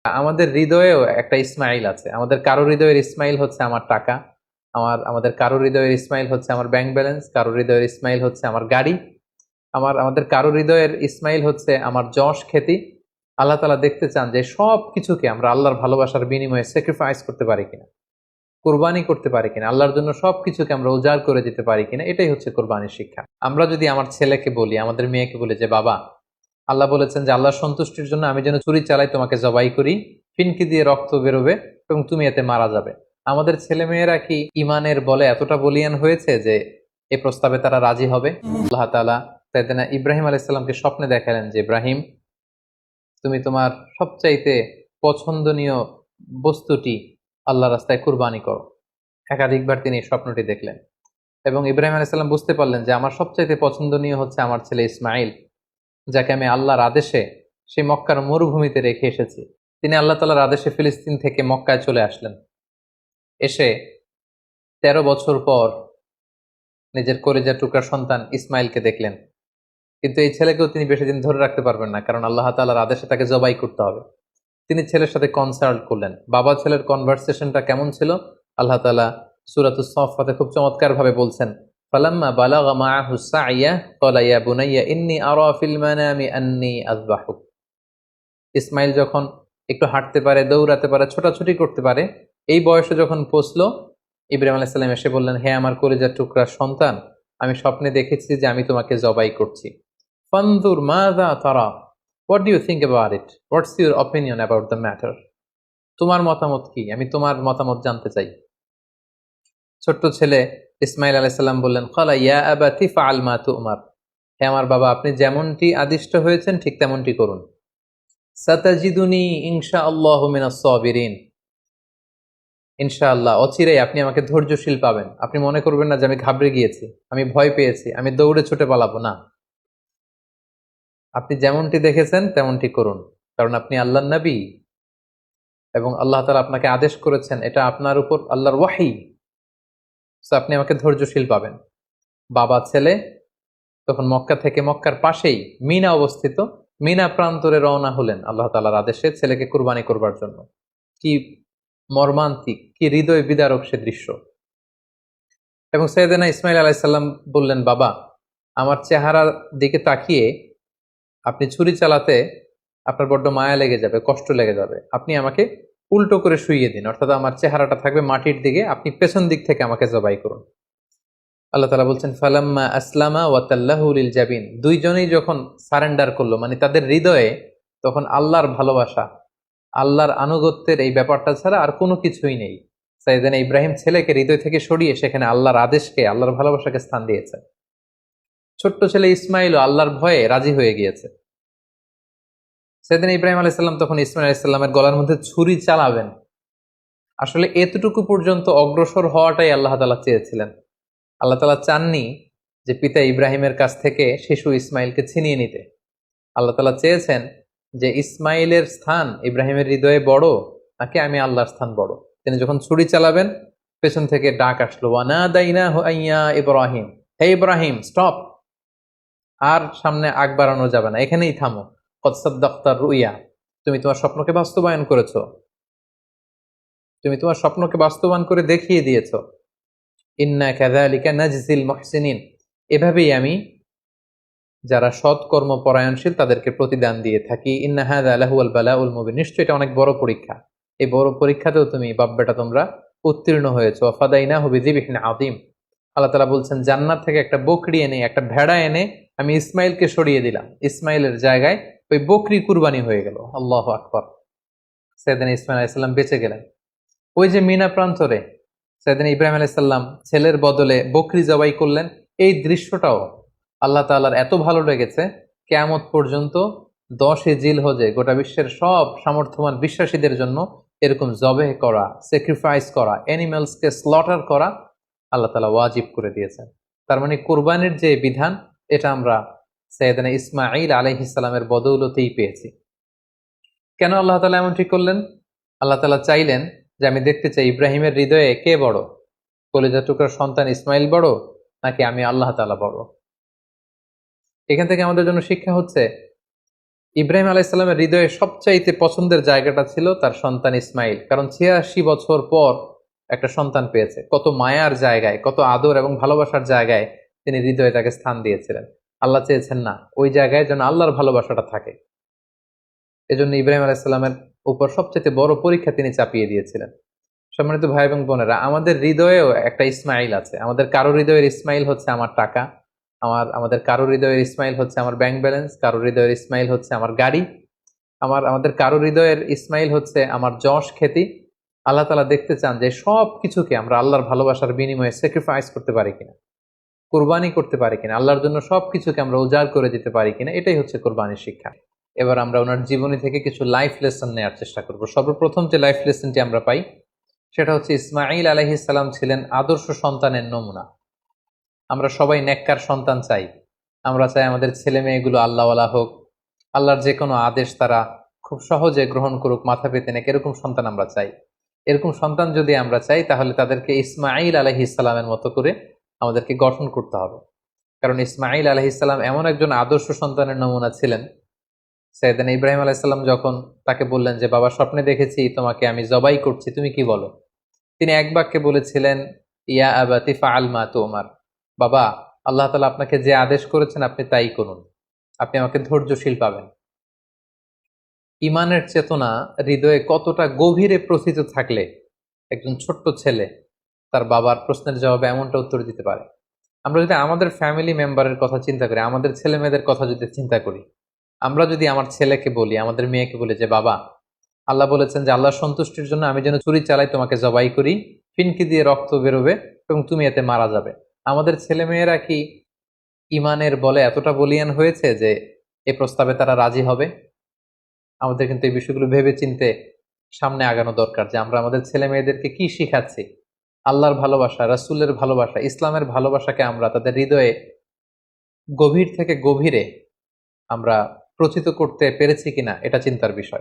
আমাদের হৃদয়েও একটা ইসমাইল আছে। আমাদের কারো হৃদয়ের ইসমাইল হচ্ছে আমার টাকা, আমাদের কারো হৃদয়ের ইসমাইল হচ্ছে আমার ব্যাংক ব্যালেন্স, কারো হৃদয়ের ইসমাইল হচ্ছে আমার গাড়ি, আমাদের কারো হৃদয়ের ইসমাইল হচ্ছে আমার যশ খ্যাতি। আল্লাহ তাআলা দেখতে চান যে সব কিছুকে আমরা আল্লাহর ভালোবাসার বিনিময়ে স্যাক্রিফাইস করতে পারি কিনা, কোরবানি করতে পারি কিনা, আল্লাহর জন্য সবকিছুকে আমরা উজাড় করে দিতে পারি কিনা। এটাই হচ্ছে কোরবানির শিক্ষা। আমরা যদি আমার ছেলেকে বলি, আমাদের মেয়েকে বলি যে বাবা, আল্লাহ বলেছেন যে আল্লাহর সন্তুষ্টির জন্য আমি যেন ছুরি চালাই, তোমাকে জবাই করি, ফিনকি দিয়ে রক্ত বেরোবে এবং তুমি এতে মারা যাবে। আমাদের ছেলে মেয়েরা কি ইমানের বলে এতটা বলিয়ান হয়েছে যে এই প্রস্তাবে তারা রাজি হবে? আল্লাহ তাআলা সাইয়েদনা ইব্রাহিম আলাইহিস সালামকে স্বপ্নে দেখালেন যে ইব্রাহিম, তুমি তোমার সবচাইতে পছন্দনীয় বস্তুটি আল্লাহ রাস্তায় কুরবানি করো। একাধিকবার তিনি এই স্বপ্নটি দেখলেন এবং ইব্রাহিম আলাইহিস সালাম বুঝতে পারলেন যে আমার সবচাইতে পছন্দনীয় হচ্ছে আমার ছেলে ইসমাইল, যাকে আমি আল্লাহর আদেশে সেই মক্কার মরুভূমিতে রেখে এসেছি। তিনি আল্লাহ তাআলার আদেশে ফিলিস্তিন থেকে মক্কায় চলে আসলেন। এসে ১৩ বছর পর নিজের কলিজার টুকরা সন্তান ইসমাইলকে দেখলেন। কিন্তু এই ছেলেকেও তিনি বেশি দিন ধরে রাখতে পারবেন না, কারণ আল্লাহ তাআলার আদেশে তাকে জবাই করতে হবে। তিনি ছেলের সাথে কনসাল্ট করলেন। বাবা ছেলের কনভারসেশনটা কেমন ছিল আল্লাহ তাআলা সূরাতুস সাফফাতে খুব চমৎকার ভাবে বলছেন, ফালাম্মা বালাগা মাআহু সাইয়া ক্বালা ইয়া বুনাইয়া ইন্নী আরা ফিল মানামি আন্নী আযবাহুক। ইসমাইল যখন একটু হাঁটতে পারে, দৌড়াতে পারে, ছোটাছুটি করতে পারে, এই বয়সে যখন পৌঁছলো, ইব্রাহিম আলাইহিস সালাম এসে বললেন, হে আমার কলিজার টুকরা সন্তান, আমি স্বপ্নে দেখেছি যে আমি তোমাকে জবাই করছি। ফানজুর মাযা তারা, what do you think about it, what's your opinion about the matter, তোমার মতামত কি, আমি তোমার মতামত জানতে চাই। ছোট্ট ছেলে ইসমাইল আলাইহিস সালাম বললেন, ক্বালা ইয়া আবাতি ফাআল মা তু'মার, হে আমার বাবা, আপনি যেমনটি আদিষ্ট হয়েছেন ঠিক তেমনটি করুন। সাতাজিদুনি ইনশাআল্লাহু মিনাস সাবিরিন, ইনশাআল্লাহ অচিরেই আপনি আমাকে ধৈর্যশীল পাবেন। আপনি মনে করবেন না যে আমি ঘাবড়ে গিয়েছি, আমি ভয় পেয়েছি, আমি দৌড়ে ছুটে পালাবো না। আপনি যেমনটি দেখেছেন তেমনটি করুন, কারণ আপনি আল্লাহর নবী এবং আল্লাহ তাআলা আপনাকে আদেশ করেছেন, এটা আপনার উপর আল্লাহর ওয়াহী। সো আপনি আমাকে ধৈর্যশীল পাবেন। বাবা ছেলে তখন মক্কা থেকে, মক্কার পাশেই মিনা অবস্থিত, মিনা প্রান্তরে রওনা হলেন আল্লাহ তাআলার আদেশে ছেলেকে কুরবানি করবার জন্য। কি মর্মান্তিক, কি হৃদয় বিদারক সে দৃশ্য। এবং সাইয়েদনা ইসমাইল আলাইহিস সালাম বললেন, বাবা, আমার চেহারার দিকে তাকিয়ে আপনি ছুরি চালাতে আপনার বড্ড মায়া লেগে যাবে, কষ্ট লেগে যাবে। আপনি আমাকে উল্টো করে শুইয়ে দিন, অর্থাৎ আমার চেহারাটা থাকবে মাটির দিকে, আপনি পেছন দিক থেকে আমাকে জবাই করুন। আল্লাহ তাআলা বলছেন, ফালাম্মা আসলামা ওয়া তাল্লাহু লিল জাবিন, দুইজনেই যখন সারেন্ডার করলো, মানে তাদের হৃদয়ে তখন আল্লাহর ভালোবাসা, আল্লাহর আনুগত্যের এই ব্যাপারটা ছাড়া আর কোনো কিছুই নেই। সাইয়েদনা ইব্রাহিম ছেলেকে হৃদয় থেকে সরিয়ে সেখানে আল্লাহর আদেশকে, আল্লাহর ভালোবাসাকে স্থান দিয়েছে। ছোট্ট ছেলে ইসমাইলও আল্লাহর ভয়ে রাজি হয়ে গিয়েছে। সাইয়েদনা ইব্রাহিম আলাইহিস সালাম তখন ইসমাইল আলাইহিস সালামের গলার মধ্যে ছুরি চালাবেন, আসলে এতটুকু পর্যন্ত অগ্রসর হওয়াটাই আল্লাহ তাআলা চেয়েছিলেন। আল্লাহ তাআলা চাননি যে পিতা ইব্রাহিমের কাছ থেকে শিশু ইসমাইলকে ছিনিয়ে নিতে। আল্লাহ তাআলা চেয়েছেন যে ইসমাইলের স্থান ইব্রাহিমের হৃদয়ে বড় নাকি আমি আল্লাহর স্থান বড়। তিনি যখন ছুরি চালাবেন, পেছন থেকে ডাক আসলো, ওয়ানাদাইনাহু আইয়া ইব্রাহিম, হে ইব্রাহিম স্টপ, আর সামনে আগ বাড়ানো যাবে না, এখানেই থামো। কদ সাদ্দাকতার রুইয়া, তুমি তোমার স্বপ্নকে বাস্তবায়ন করেছো, তুমি তোমার স্বপ্নকে বাস্তবায়ন করে দেখিয়ে দিয়েছো। ইন্না কাযালিকা নাজজিল মুহসিনিন, এভাবেই আমি যারা সৎকর্ম পরায়ণশীল তাদেরকে প্রতিদান দিয়ে থাকি। ইন্না হাযা লাহুয়াল বালাউল মুবিন, নিশ্চয়ই এটা অনেক বড় পরীক্ষা। এই বড় পরীক্ষাতেও তুমি বাপ বেটা তোমরা উত্তীর্ণ হয়েছো। ফাদাইনাহু বিযিবহিন আযীম, আল্লাহ তাআলা বলছেন জান্নাত থেকে একটা বকরি এনে, একটা ভেড়া এনে আমি ইসমাইলকে সরিয়ে দিলাম, ইসমাইলের জায়গায় ওই বকরি কুরবানি হয়ে গেল। আল্লাহু আকবার। সাইয়েদনা ইসমাইল আলাইহিস সালাম বেঁচে গেলেন। ওই যে মিনা প্রান্তরে সাইয়েদনা ইব্রাহিম আলাইহিস সালাম ছেলের বদলে বকরি জবাই করলেন, এই দৃশ্যটাও আল্লাহ তাআলার এত ভালো লেগেছে, কিয়ামত পর্যন্ত 10 জিলহজে গোটা বিশ্বের সব সামর্থ্যবান বিশ্বাসীদের জন্য এরকম জবেহ করা, স্যাক্রিফাইস করা, অ্যানিমালসকে স্লটার করা আল্লাহ তাআলা ওয়াজিব করে দিয়েছেন। তার মানে কুরবানির যে বিধান, এটা আমরা সাইয়েদনা ইসমাঈল আলাইহিস সালামের বদৌলতেই পেয়েছি। কেন আল্লাহ তাআলা এমনটি করলেন? আল্লাহ তাআলা চাইলেন যে আমি দেখতে চাই ইব্রাহিমের হৃদয়ে কে বড়, কলিজার টুকরার সন্তান ইসমাইল বড় নাকি আমি আল্লাহ তাআলা বড়। এখান থেকে আমাদের জন্য শিক্ষা হচ্ছে ইব্রাহিম আলাইহিসসালামের হৃদয়ে সবচাইতে পছন্দের জায়গাটা ছিল তার সন্তান ইসমাইল, কারণ ৮৬ বছর পর একটা সন্তান পেয়েছে। কত মায়ার জায়গায়, কত আদর এবং ভালোবাসার জায়গায় তিনি হৃদয়ে তাকে স্থান দিয়েছিলেন। আল্লাহ চেয়েছেন না ওই জায়গায় যেন আল্লাহর ভালোবাসাটা থাকে, এজন্য ইব্রাহিম আলাইহিসসালামের উপর সবচেয়ে বড় পরীক্ষা তিনি চাপিয়ে দিয়েছিলেন। সম্মানিত ভাই এবং বোনেরা, আমাদের হৃদয়েও একটা ইসমাইল আছে। আমাদের কারো হৃদয়ের ইসমাইল হচ্ছে আমার টাকা, আমাদের কারো হৃদয়ের ইসমাইল হচ্ছে আমার ব্যাংক ব্যালেন্স, কারো হৃদয়ের ইসমাইল হচ্ছে আমার গাড়ি, আমাদের কারো হৃদয়ের ইসমাইল হচ্ছে আমার যশ খ্যাতি। আল্লাহ তাআলা দেখতে চান যে সব কিছুকে আমরা আল্লাহর ভালোবাসার বিনিময়ে স্যাক্রিফাইস করতে পারি কিনা, কোরবানি করতে পারি কিনা, আল্লাহর জন্য সবকিছুকে আমরা উজাড় করে দিতে পারি কিনা। এটাই হচ্ছে কোরবানির শিক্ষা। এবার আমরা ওনার জীবনী থেকে কিছু লাইফ লেসন নেওয়ার চেষ্টা করব। সর্বপ্রথম যে লাইফ লেসনটি আমরা পাই সেটা হচ্ছে ইসমাঈল আলাইহিস সালাম ছিলেন আদর্শ সন্তানের নমুনা। আমরা সবাই নেককার সন্তান চাই। আমরা চাই আমাদের ছেলে মেয়েগুলো আল্লাহওয়ালা হোক, আল্লাহর যে কোনো আদেশ তারা খুব সহজে গ্রহণ করুক, মাথা পেতে নেক, এরকম সন্তান আমরা চাই। এরকম সন্তান যদি আমরা চাই তাহলে তাদেরকে ইসমাঈল আলাইহিস সালামের মতো করে আমাদেরকে গঠন করতে হবে। কারণ ইসমাঈল আলাইহিস সালাম এমন একজন আদর্শ সন্তানের নমুনা ছিলেন। সাইয়েদনা ইব্রাহিম আলাইহিস সালাম যখন তাকে বললেন যে বাবা, স্বপ্নে দেখেছি তোমাকে আমি জবাই করছি, তুমি কি বলো? তিনি এক বাক্যে বলেছিলেন, ইয়া আবাতি ফাআল মা তুমার। বাবা, আল্লাহ তাআলা আপনাকে যে আদেশ করেছেন আপনি তাই করুন, আপনি আমাকে ধৈর্যশীল পাবেন। ইমানের চেতনা হৃদয়ে কতটা গভীরে প্রথিত থাকলে একজন ছোট্ট ছেলে তার বাবার প্রশ্নের জবাবে এমনটা উত্তর দিতে পারে। আমরা যদি আমাদের ফ্যামিলি মেম্বারের কথা চিন্তা করি, আমাদের ছেলে মেয়েদের কথা যদি চিন্তা করি, আমরা যদি আমার ছেলেকে বলি, আমাদের মেয়েকে বলি যে বাবা, আল্লাহ বলেছেন যে আল্লাহর সন্তুষ্টির জন্য আমি যেন ছুরি চালাই, তোমাকে জবাই করি, ফিনকি দিয়ে রক্ত বেরোবে এবং তুমি এতে মারা যাবে। আমাদের ছেলে মেয়েরা কি ইমানের বলে এতটা বলিয়ান হয়েছে যে এই প্রস্তাবে তারা রাজি হবে? আমাদের কিন্তু এই বিষয়গুলো ভেবে চিনতে সামনে আগানো দরকার যে আমরা আমাদের ছেলে মেয়েদেরকে কি শিখাচ্ছি। আল্লাহর ভালোবাসা, রাসূলের ভালোবাসা, ইসলামের ভালোবাসাকে আমরা তাদের হৃদয়ে গভীর থেকে গভীরে আমরা প্রচিত করতে পেরেছি কিনা, এটা চিন্তার বিষয়।